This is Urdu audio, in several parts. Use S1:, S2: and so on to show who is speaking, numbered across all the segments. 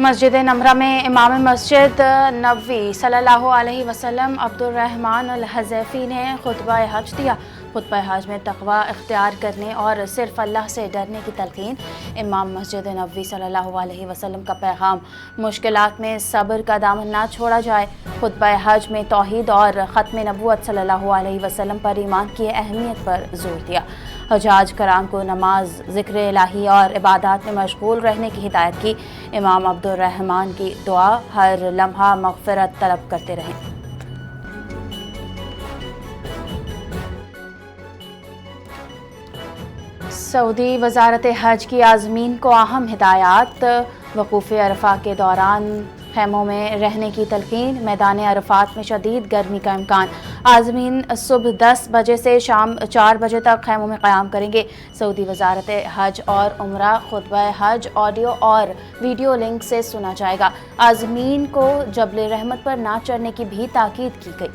S1: مسجد نمرہ میں امام مسجد نبوی صلی اللہ علیہ وسلم عبدالرحمن الحذیفی نے خطبہ حج دیا۔ خطبہ حج میں تقوی اختیار کرنے اور صرف اللہ سے ڈرنے کی تلقین۔ امام مسجد نبوی صلی اللہ علیہ وسلم کا پیغام، مشکلات میں صبر کا دامن نہ چھوڑا جائے۔ خطبہ حج میں توحید اور ختم نبوت صلی اللہ علیہ وسلم پر ایمان کی اہمیت پر زور دیا۔ حجاج کرام کو نماز، ذکر الہی اور عبادات میں مشغول رہنے کی ہدایت کی۔ امام عبدالرحمن کی دعا، ہر لمحہ مغفرت طلب کرتے رہیں۔ سعودی وزارت حج کی عازمین کو اہم ہدایات۔ وقوف عرفہ کے دوران خیموں میں رہنے کی تلقین۔ میدان عرفات میں شدید گرمی کا امکان۔ عازمین صبح 10 بجے سے شام 4 بجے تک خیموں میں قیام کریں گے۔ سعودی وزارت حج اور عمرہ خطبہ حج آڈیو اور ویڈیو لنک سے سنا جائے گا۔ عازمین کو جبل رحمت پر نہ چڑھنے کی بھی تاکید کی گئی۔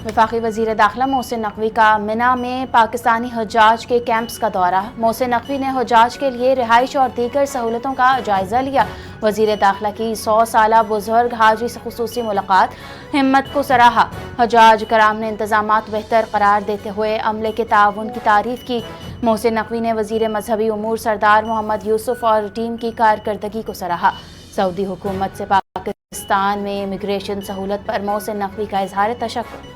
S1: وفاقی وزیر داخلہ محسن نقوی کا منی میں پاکستانی حجاج کے کیمپس کا دورہ۔ محسن نقوی نے حجاج کے لیے رہائش اور دیگر سہولتوں کا جائزہ لیا۔ وزیر داخلہ کی 100 سالہ بزرگ حاجی سے خصوصی ملاقات۔ ہمت کو سراہا۔ حجاج کرام نے انتظامات بہتر قرار دیتے ہوئے عملے کے تعاون کی تعریف کی۔ محسن نقوی نے وزیر مذہبی امور سردار محمد یوسف اور ٹیم کی کارکردگی کو سراہا۔ سعودی حکومت سے پاکستان میں امیگریشن سہولت پر محسن نقوی کا اظہار تشکر۔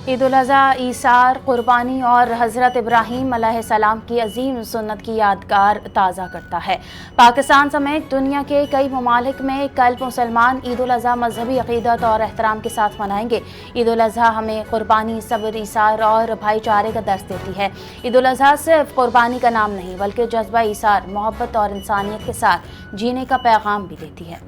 S1: عید الاضحیٰ ایثار، قربانی اور حضرت ابراہیم علیہ السلام کی عظیم سنت کی یادگار تازہ کرتا ہے۔ پاکستان سمیت دنیا کے کئی ممالک میں کل مسلمان عید الاضحیٰ مذہبی عقیدت اور احترام کے ساتھ منائیں گے۔ عید الاضحیٰ ہمیں قربانی، صبر، ایثار اور بھائی چارے کا درس دیتی ہے۔ عید الاضحیٰ صرف قربانی کا نام نہیں بلکہ جذبہ ایثار، محبت اور انسانیت کے ساتھ جینے کا پیغام بھی دیتی ہے۔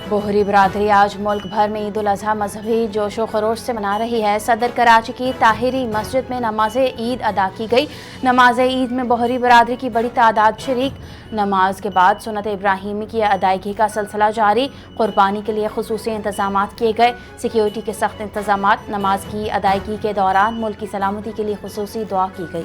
S1: بوہری برادری آج ملک بھر میں عید الاضحیٰ مذہبی جوش و خروش سے منا رہی ہے۔ صدر کراچی کی طاہری مسجد میں نماز عید ادا کی گئی۔ نماز عید میں بوہری برادری کی بڑی تعداد شریک۔ نماز کے بعد سنت ابراہیمی کی ادائیگی کا سلسلہ جاری۔ قربانی کے لیے خصوصی انتظامات کیے گئے۔ سیکیورٹی کے سخت انتظامات۔ نماز کی ادائیگی کے دوران ملک کی سلامتی کے لیے خصوصی دعا کی گئی۔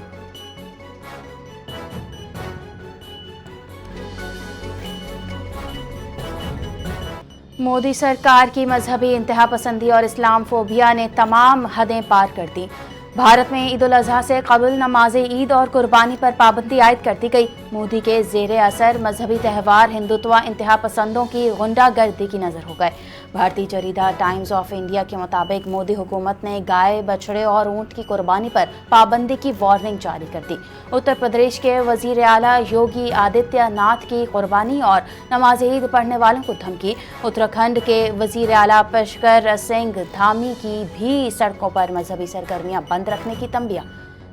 S1: مودی سرکار کی مذہبی انتہا پسندی اور اسلام فوبیا نے تمام حدیں پار کر دیں۔ بھارت میں عید الاضحیٰ سے قبل نماز عید اور قربانی پر پابندی عائد کر دی گئی۔ مودی کے زیر اثر مذہبی تہوار ہندوتوا انتہا پسندوں کی غنڈہ گردی کی نظر ہو گئے۔ بھارتی جریدہ ٹائمز آف انڈیا کے مطابق مودی حکومت نے گائے، بچھڑے اور اونٹ کی قربانی پر پابندی کی وارننگ جاری کر دی۔ اتر پردیش کے وزیر اعلیٰ یوگی آدتیہ ناتھ کی قربانی اور نماز عید پڑھنے والوں کو دھمکی۔ اتراکھنڈ کے وزیر اعلیٰ پشکر سنگھ دھامی کی بھی سڑکوں پر مذہبی سرگرمیاں بند رکھنے کی تنبیہ۔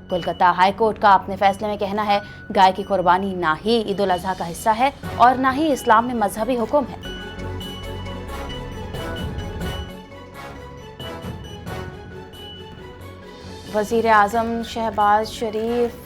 S1: کولکتہ ہائی کورٹ کا اپنے فیصلے میں کہنا ہے، گائے کی قربانی نہ ہی عید الاضحیٰ کا حصہ ہے اور نہ ہی اسلام میں مذہبی حکم ہے۔ وزیر اعظم شہباز شریف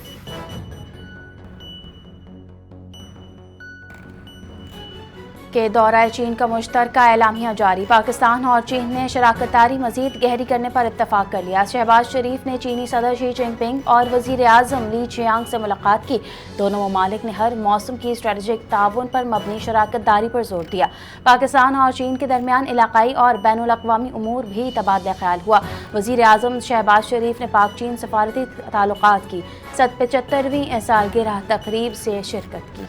S1: کے دورہ چین کا مشترکہ اعلامیہ جاری۔ پاکستان اور چین نے شراکت داری مزید گہری کرنے پر اتفاق کر لیا۔ شہباز شریف نے چینی صدر شی جن پنگ اور وزیر اعظم لی چیانگ سے ملاقات کی۔ دونوں ممالک نے ہر موسم کی اسٹریٹجک تعاون پر مبنی شراکت داری پر زور دیا۔ پاکستان اور چین کے درمیان علاقائی اور بین الاقوامی امور بھی تبادلہ خیال ہوا۔ وزیر اعظم شہباز شریف نے پاک چین سفارتی تعلقات کی 75ویں سالگرہ تقریب سے شرکت کی۔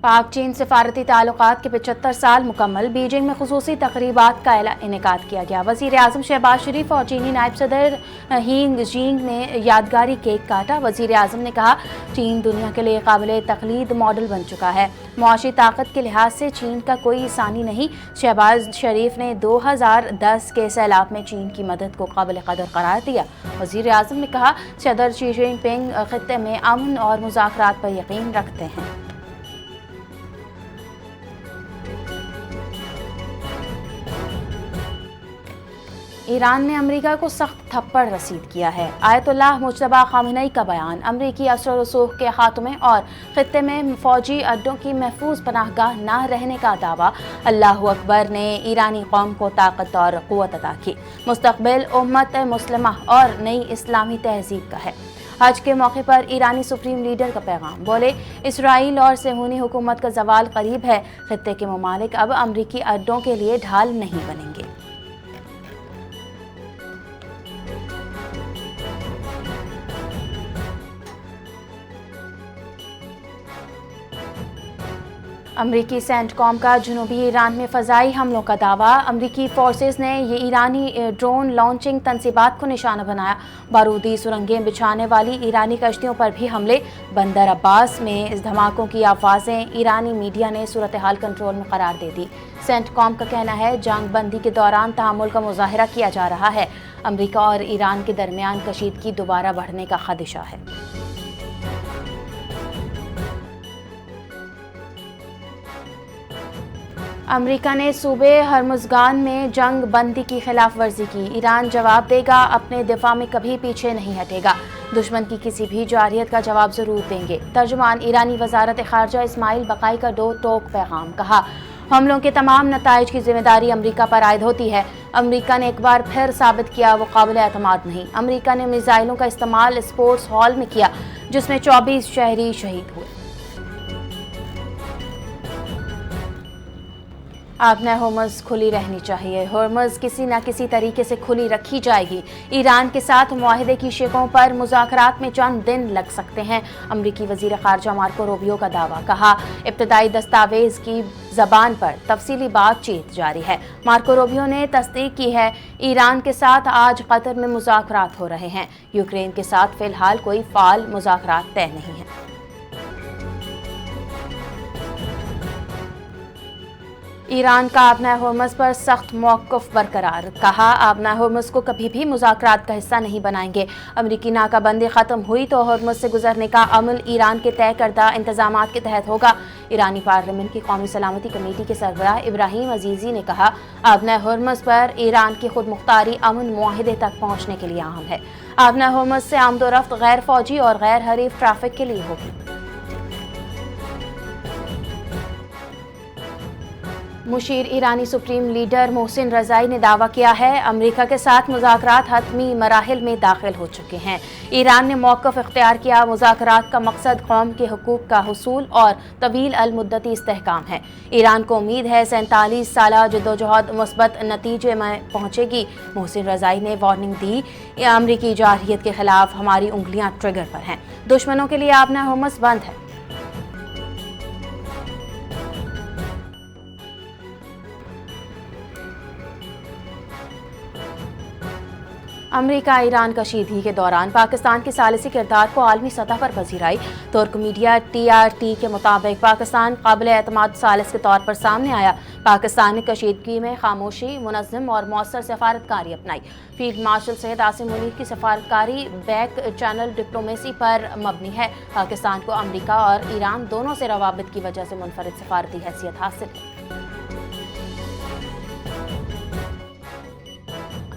S1: پاک چین سفارتی تعلقات کے 75 سال مکمل۔ بیجنگ میں خصوصی تقریبات کا انعقاد کیا گیا۔ وزیر اعظم شہباز شریف اور چینی نائب صدر ہینگ جینگ نے یادگاری کیک کاٹا۔ وزیر اعظم نے کہا، چین دنیا کے لیے قابل تقلید ماڈل بن چکا ہے۔ معاشی طاقت کے لحاظ سے چین کا کوئی ثانی نہیں۔ شہباز شریف نے 2010 کے سیلاب میں چین کی مدد کو قابل قدر قرار دیا۔ وزیر اعظم نے کہا، صدر شی جن پنگ خطے میں امن اور مذاکرات پر یقین رکھتے ہیں۔ ایران نے امریکہ کو سخت تھپڑ رسید کیا ہے۔ آیت اللہ مجتبی خامنئی کا بیان، امریکی اثر و رسوخ کے خاتمے اور خطے میں فوجی اڈوں کی محفوظ پناہ گاہ نہ رہنے کا دعویٰ۔ اللہ اکبر نے ایرانی قوم کو طاقت اور قوت عطا کی، مستقبل امت مسلمہ اور نئی اسلامی تہذیب کا ہے۔ حج کے موقع پر ایرانی سپریم لیڈر کا پیغام، بولے اسرائیل اور صہیونی حکومت کا زوال قریب ہے، خطے کے ممالک اب امریکی اڈوں کے لیے ڈھال نہیں بنیں گے۔ امریکی سینٹ کام کا جنوبی ایران میں فضائی حملوں کا دعویٰ، امریکی فورسز نے یہ ایرانی ڈرون لانچنگ تنصیبات کو نشانہ بنایا۔ بارودی سرنگیں بچھانے والی ایرانی کشتیوں پر بھی حملے، بندر عباس میں اس دھماکوں کی آوازیں، ایرانی میڈیا نے صورتحال کنٹرول میں قرار دے دی۔ سینٹ کام کا کہنا ہے جنگ بندی کے دوران تحمل کا مظاہرہ کیا جا رہا ہے، امریکہ اور ایران کے درمیان کشیدگی دوبارہ بڑھنے کا خدشہ ہے۔ امریکہ نے صوبے ہرمزگان میں جنگ بندی کی خلاف ورزی کی، ایران جواب دے گا، اپنے دفاع میں کبھی پیچھے نہیں ہٹے گا، دشمن کی کسی بھی جارحیت کا جواب ضرور دیں گے۔ ترجمان ایرانی وزارت خارجہ اسماعیل بقائی کا دو ٹوک پیغام، کہا حملوں کے تمام نتائج کی ذمہ داری امریکہ پر عائد ہوتی ہے۔ امریکہ نے ایک بار پھر ثابت کیا وہ قابل اعتماد نہیں۔ امریکہ نے میزائلوں کا استعمال اسپورٹس ہال میں کیا جس میں 24 شہری شہید ہوئے۔ آبنہ ہرمز کھلی رہنی چاہیے، ہرمز کسی نہ کسی طریقے سے کھلی رکھی جائے گی۔ ایران کے ساتھ معاہدے کی شقوں پر مذاکرات میں چند دن لگ سکتے ہیں، امریکی وزیر خارجہ مارکو روبیو کا دعویٰ، کہا ابتدائی دستاویز کی زبان پر تفصیلی بات چیت جاری ہے۔ مارکو روبیو نے تصدیق کی ہے ایران کے ساتھ آج قطر میں مذاکرات ہو رہے ہیں، یوکرین کے ساتھ فی الحال کوئی فعال مذاکرات طے نہیں ہیں۔ ایران کا آبنہ ہرمز پر سخت موقف برقرار، کہا آبنہ ہرمز کو کبھی بھی مذاکرات کا حصہ نہیں بنائیں گے۔ امریکی ناکہ بندی ختم ہوئی تو ہرمز سے گزرنے کا عمل ایران کے طے کردہ انتظامات کے تحت ہوگا۔ ایرانی پارلیمنٹ کی قومی سلامتی کمیٹی کے سربراہ ابراہیم عزیزی نے کہا آبنہ ہرمز پر ایران کی خود مختاری امن معاہدے تک پہنچنے کے لیے اہم ہے۔ آبنہ ہرمز سے آمد و رفت غیر فوجی اور غیر حریف ٹریفک کے لیے ہوگی۔ مشیر ایرانی سپریم لیڈر محسن رضائی نے دعویٰ کیا ہے امریکہ کے ساتھ مذاکرات حتمی مراحل میں داخل ہو چکے ہیں۔ ایران نے موقف اختیار کیا، مذاکرات کا مقصد قوم کے حقوق کا حصول اور طویل المدتی استحکام ہے۔ ایران کو امید ہے 47 سالہ جدوجہد مثبت نتیجے میں پہنچے گی۔ محسن رضائی نے وارننگ دی، امریکی جارحیت کے خلاف ہماری انگلیاں ٹریگر پر ہیں، دشمنوں کے لیے آبنہ ہرمز بند ہے۔ امریکہ ایران کشیدگی کے دوران پاکستان کے ثالثی کردار کو عالمی سطح پر پذیرائی۔ ترک میڈیا TRT کے مطابق پاکستان قابل اعتماد ثالث کے طور پر سامنے آیا۔ پاکستان نے کشیدگی میں خاموشی، منظم اور مؤثر سفارتکاری اپنائی۔ فیلڈ مارشل سید عاصم منیر کی سفارتکاری بیک چینل ڈپلومیسی پر مبنی ہے۔ پاکستان کو امریکہ اور ایران دونوں سے روابط کی وجہ سے منفرد سفارتی حیثیت حاصل ہے۔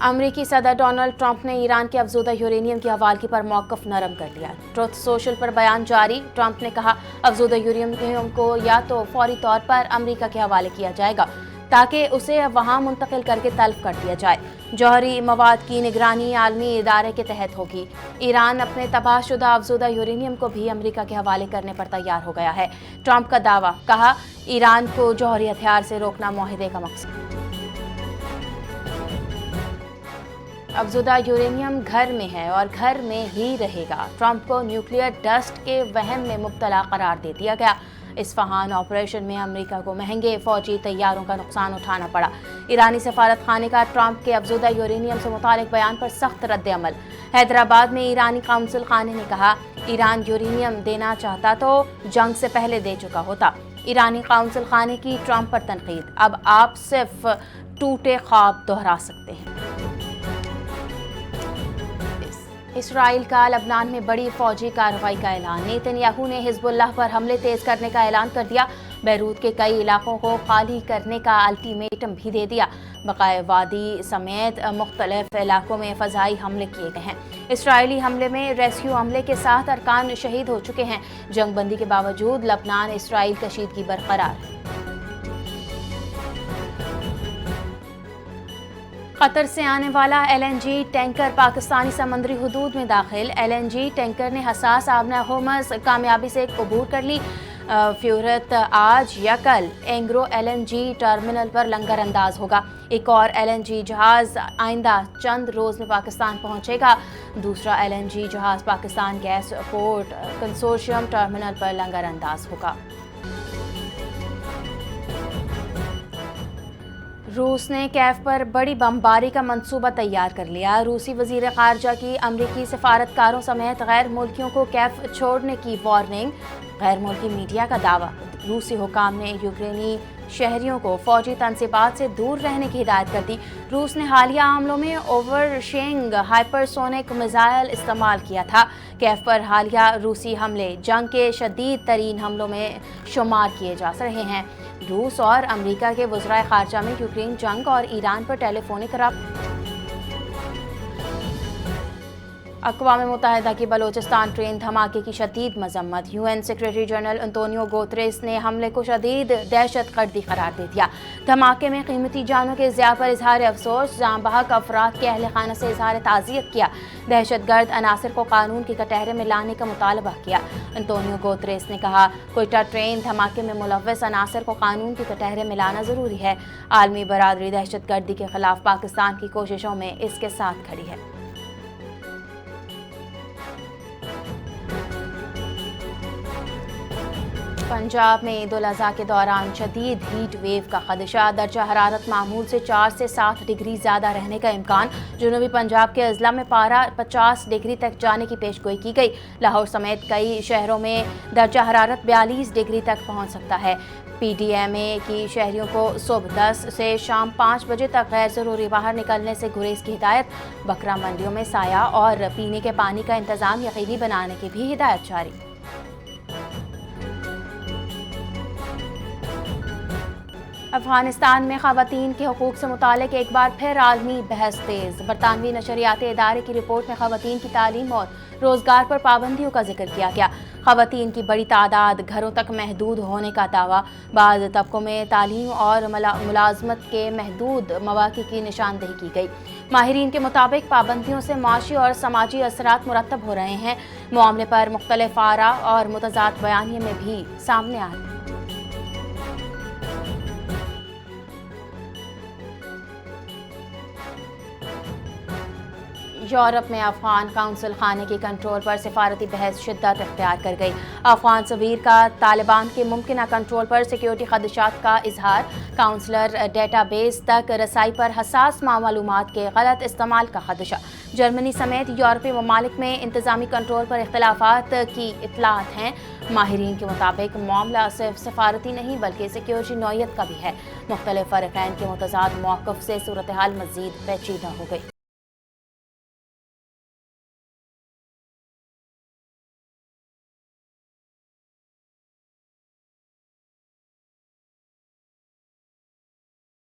S1: امریکی صدر ڈونلڈ ٹرمپ نے ایران کے افزودہ یورینیم کی حوالگی پر موقف نرم کر لیا۔ ٹروتھ سوشل پر بیان جاری، ٹرمپ نے کہا افزودہ یورینیم کو یا تو فوری طور پر امریکہ کے حوالے کیا جائے گا تاکہ اسے وہاں منتقل کر کے تلف کر دیا جائے۔ جوہری مواد کی نگرانی عالمی ادارے کے تحت ہوگی۔ ایران اپنے تباہ شدہ افزودہ یورینیم کو بھی امریکہ کے حوالے کرنے پر تیار ہو گیا ہے۔ ٹرمپ کا دعویٰ، کہا ایران کو جوہری ہتھیار سے روکنا معاہدے کا مقصد۔ افزودہ یورینیم گھر میں ہے اور گھر میں ہی رہے گا۔ ٹرمپ کو نیوکلیئر ڈسٹ کے وہم میں مبتلا قرار دے دیا گیا۔ اصفہان آپریشن میں امریکہ کو مہنگے فوجی طیاروں کا نقصان اٹھانا پڑا۔ ایرانی سفارت خانے کا ٹرمپ کے افزودہ یورینیم سے متعلق بیان پر سخت رد عمل۔ حیدرآباد میں ایرانی قونصل خانے نے کہا ایران یورینیم دینا چاہتا تو جنگ سے پہلے دے چکا ہوتا۔ ایرانی قونصل خانے کی ٹرمپ پر تنقید، اب آپ صرف ٹوٹے خواب دہرا سکتے ہیں۔ اسرائیل کا لبنان میں بڑی فوجی کارروائی کا اعلان، نیتن یاہو نے حزب اللہ پر حملے تیز کرنے کا اعلان کر دیا۔ بیروت کے کئی علاقوں کو خالی کرنے کا الٹیمیٹم بھی دے دیا۔ بقائے وادی سمیت مختلف علاقوں میں فضائی حملے کیے گئے ہیں۔ اسرائیلی حملے میں ریسکیو عملے کے 7 ارکان شہید ہو چکے ہیں۔ جنگ بندی کے باوجود لبنان اسرائیل کشیدگی برقرار ہے۔ قطر سے آنے والا LNG ٹینکر پاکستانی سمندری حدود میں داخل۔ LNG ٹینکر نے حساس آبنہ ہورمز کامیابی سے عبور کر لی۔ فیورت آج یا کل اینگرو LNG ٹرمینل پر لنگر انداز ہوگا۔ ایک اور LNG جہاز آئندہ چند روز میں پاکستان پہنچے گا۔ دوسرا LNG جہاز Pakistan gas port consortium terminal پر لنگر انداز ہوگا۔ روس نے کیف پر بڑی بمباری کا منصوبہ تیار کر لیا۔ روسی وزیر خارجہ کی امریکی سفارتکاروں سمیت غیر ملکیوں کو کیف چھوڑنے کی وارننگ۔ غیر ملکی میڈیا کا دعویٰ، روسی حکام نے یوکرینی شہریوں کو فوجی تنصیبات سے دور رہنے کی ہدایت کر دی۔ روس نے حالیہ حملوں میں اوورشینگ ہائپرسونک میزائل استعمال کیا تھا۔ کیف پر حالیہ روسی حملے جنگ کے شدید ترین حملوں میں شمار کیے جا رہے ہیں۔ روس اور امریکہ کے وزرائے خارجہ میں یوکرین جنگ اور ایران پر ٹیلی فونک رابطے۔ اقوام متحدہ کی بلوچستان ٹرین دھماکے کی شدید مذمت۔ UN سیکریٹری جنرل انطونیو گوتریس نے حملے کو شدید دہشت گردی قرار دے دیا۔ دھماکے میں قیمتی جانوں کے ضیاع پر اظہار افسوس، جاں بحق افراد کے اہل خانہ سے اظہار تعزیت کیا۔ دہشت گرد عناصر کو قانون کے کٹہرے میں لانے کا مطالبہ کیا۔ انطونیو گوتریس نے کہا، کوئٹہ ٹرین دھماکے میں ملوث عناصر کو قانون کے کٹہرے میں لانا ضروری ہے۔ عالمی برادری دہشت گردی کے خلاف پاکستان کی کوششوں میں اس کے ساتھ کھڑی ہے۔ پنجاب میں عید الاضحیٰ کے دوران شدید ہیٹ ویو کا خدشہ، درجہ حرارت معمول سے 4 سے 7 ڈگری زیادہ رہنے کا امکان۔ جنوبی پنجاب کے اضلاع میں پارہ 50 ڈگری تک جانے کی پیشگوئی کی گئی۔ لاہور سمیت کئی شہروں میں درجہ حرارت 42 ڈگری تک پہنچ سکتا ہے۔ PDMA کی شہریوں کو صبح 10 سے شام 5 بجے تک غیر ضروری باہر نکلنے سے گریز کی ہدایت۔ بکرا منڈیوں میں سایہ اور پینے کے پانی کا انتظام یقینی بنانے کی بھی ہدایت جاری۔ افغانستان میں خواتین کے حقوق سے متعلق ایک بار پھر عالمی بحث تیز۔ برطانوی نشریاتی ادارے کی رپورٹ میں خواتین کی تعلیم اور روزگار پر پابندیوں کا ذکر کیا گیا۔ خواتین کی بڑی تعداد گھروں تک محدود ہونے کا دعویٰ۔ بعض طبقوں میں تعلیم اور ملازمت کے محدود مواقع کی نشاندہی کی گئی۔ ماہرین کے مطابق پابندیوں سے معاشی اور سماجی اثرات مرتب ہو رہے ہیں۔ معاملے پر مختلف آراء اور متضاد بیانیے میں بھی سامنے آئے۔ یورپ میں افغان کونسل خانے کے کنٹرول پر سفارتی بحث شدت اختیار کر گئی۔ افغان سفیر کا طالبان کے ممکنہ کنٹرول پر سیکیورٹی خدشات کا اظہار۔ کونسلر ڈیٹا بیس تک رسائی پر حساس معلومات کے غلط استعمال کا خدشہ۔ جرمنی سمیت یورپی ممالک میں انتظامی کنٹرول پر اختلافات کی اطلاعات ہیں۔ ماہرین کے مطابق معاملہ صرف سفارتی نہیں بلکہ سیکیورٹی نوعیت کا بھی ہے۔ مختلف فریقین کے متضاد موقف سے صورتحال مزید پیچیدہ ہو گئی۔